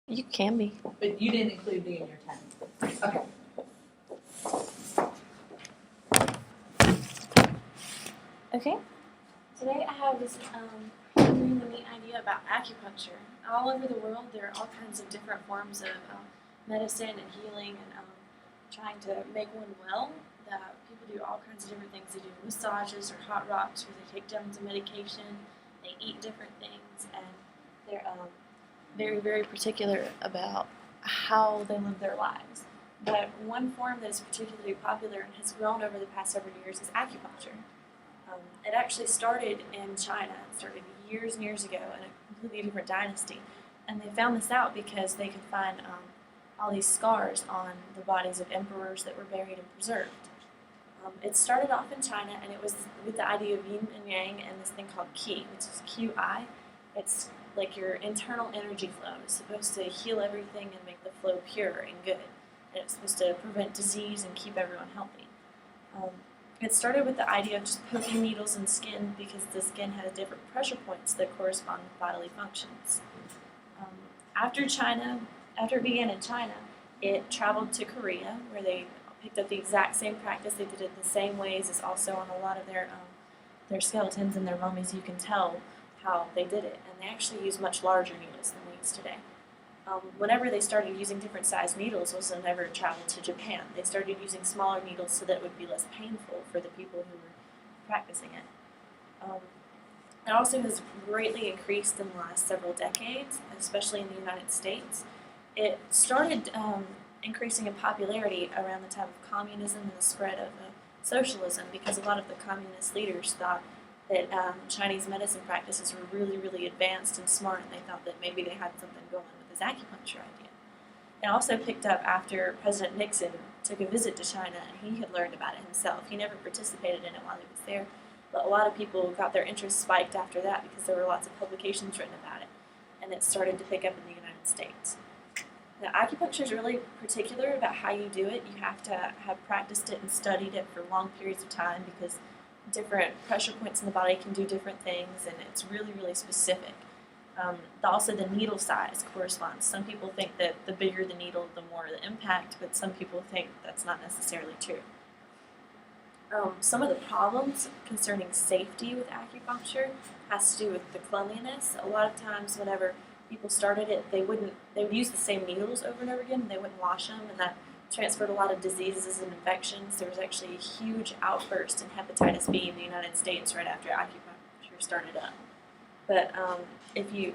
You can be. But you didn't include me in your 10. Okay. Okay, today I have this really neat idea about acupuncture. All over the world, there are all kinds of different forms of medicine and healing and trying to make one well. That people do all kinds of different things. They do massages or hot rocks, where they take tons of medication. They eat different things, and they're very, very particular about how they live their lives. But one form that is particularly popular and has grown over the past several years is acupuncture. It actually started in China. It started years and years ago in a completely different dynasty. And they found this out because they could find all these scars on the bodies of emperors that were buried and preserved. It started off in China, and it was with the idea of yin and yang and this thing called qi, which is QI. It's like your internal energy flow. It's supposed to heal everything and make the flow pure and good. And it's supposed to prevent disease and keep everyone healthy. It started with the idea of just poking needles in skin because the skin has different pressure points that correspond with bodily functions. After it began in China, it traveled to Korea, where they picked up the exact same practice. They did it the same ways as also on a lot of their skeletons and their mummies. You can tell how they did it, and they actually use much larger needles than we use today. Whenever they started using different sized needles was whenever it traveled to Japan. They started using smaller needles so that it would be less painful for the people who were practicing it. It also has greatly increased in the last several decades, especially in the United States. It started increasing in popularity around the time of communism and the spread of socialism, because a lot of the communist leaders thought that Chinese medicine practices were really, really advanced and smart, and they thought that maybe they had something going with this acupuncture idea. It also picked up after President Nixon took a visit to China, and he had learned about it himself. He never participated in it while he was there, but a lot of people got their interest spiked after that because there were lots of publications written about it, and it started to pick up in the United States. Now, acupuncture is really particular about how you do it. You have to have practiced it and studied it for long periods of time because different pressure points in the body can do different things, and it's really, really specific. Also, the needle size corresponds. Some people think that the bigger the needle, the more the impact, but some people think that's not necessarily true. Some of the problems concerning safety with acupuncture has to do with the cleanliness. A lot of times, whenever people started it, they would use the same needles over and over again, and they wouldn't wash them, and that transferred a lot of diseases and infections. There was actually a huge outburst in hepatitis B in the United States right after acupuncture started up. But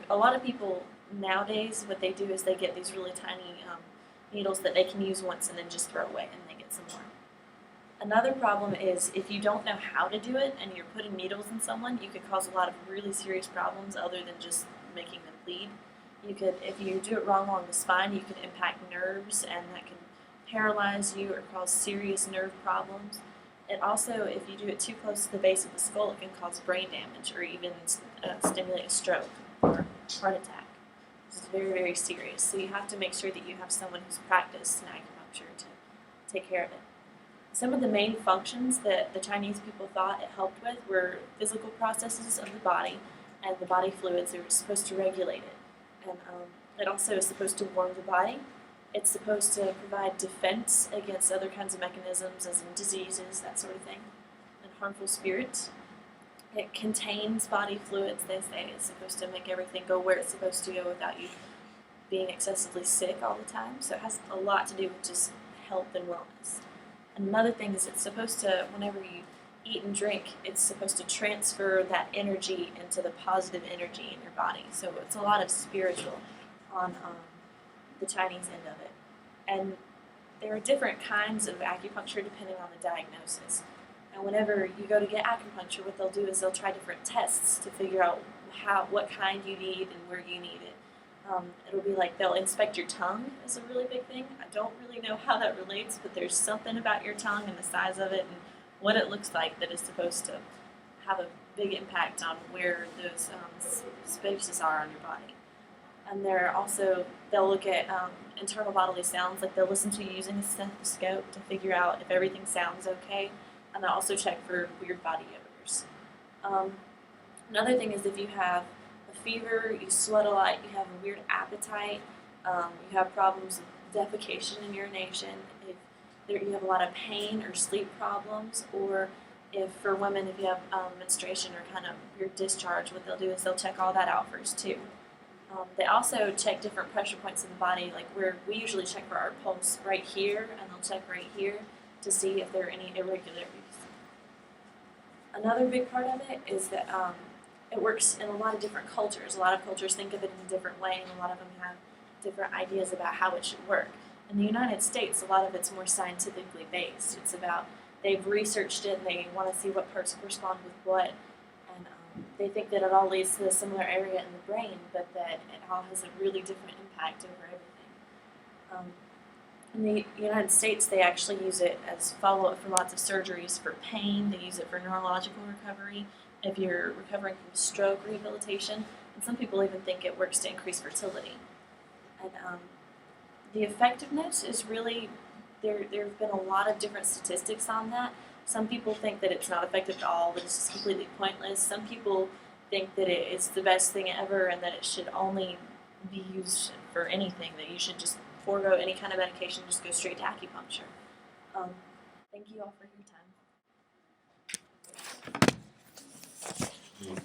a lot of people nowadays, what they do is they get these really tiny needles that they can use once and then just throw away, and they get some more. Another problem is if you don't know how to do it and you're putting needles in someone, you could cause a lot of really serious problems other than just making them bleed. If you do it wrong along the spine, you could impact nerves, and that can paralyze you or cause serious nerve problems. And also, if you do it too close to the base of the skull, it can cause brain damage or even stimulate a stroke or heart attack, which is very, very serious. So you have to make sure that you have someone who's practiced in acupuncture to take care of it. Some of the main functions that the Chinese people thought it helped with were physical processes of the body and the body fluids. They were supposed to regulate it. And it also is supposed to warm the body. It's supposed to provide defense against other kinds of mechanisms, as in diseases, that sort of thing, and harmful spirits. It contains body fluids, they say. It's supposed to make everything go where it's supposed to go without you being excessively sick all the time. So it has a lot to do with just health and wellness. And another thing is it's supposed to, whenever you eat and drink, it's supposed to transfer that energy into the positive energy in your body. So it's a lot of spiritual on the Chinese end of it. And there are different kinds of acupuncture depending on the diagnosis. And whenever you go to get acupuncture, what they'll do is they'll try different tests to figure out what kind you need and where you need it. It'll be like they'll inspect your tongue is a really big thing. I don't really know how that relates, but there's something about your tongue and the size of it and what it looks like that is supposed to have a big impact on where those spaces are on your body. And they'll look at internal bodily sounds, like they'll listen to you using a stethoscope to figure out if everything sounds okay, and they'll also check for weird body odors. Another thing is if you have a fever, you sweat a lot, you have a weird appetite, You have problems with defecation and urination, if you have a lot of pain or sleep problems, or if for women, if you have menstruation or kind of your discharge, what they'll do is they'll check all that out first too. They also check different pressure points in the body, like where we usually check for our pulse right here, and they'll check right here to see if there are any irregularities. Another big part of it is that it works in a lot of different cultures. A lot of cultures think of it in a different way, and a lot of them have different ideas about how it should work. In the United States, a lot of it's more scientifically based. It's about, they've researched it and they want to see what parts correspond with what, and they think that it all leads to a similar area in the brain, but that it all has a really different impact over everything. In the United States, they actually use it as follow-up for lots of surgeries for pain. They use it for neurological recovery, if you're recovering from stroke rehabilitation, and some people even think it works to increase fertility. And the effectiveness is really, there have been a lot of different statistics on that. Some people think that it's not effective at all, that it's just completely pointless. Some people think that it's the best thing ever and that it should only be used for anything, that you should just forego any kind of medication, just go straight to acupuncture. Thank you all for your time.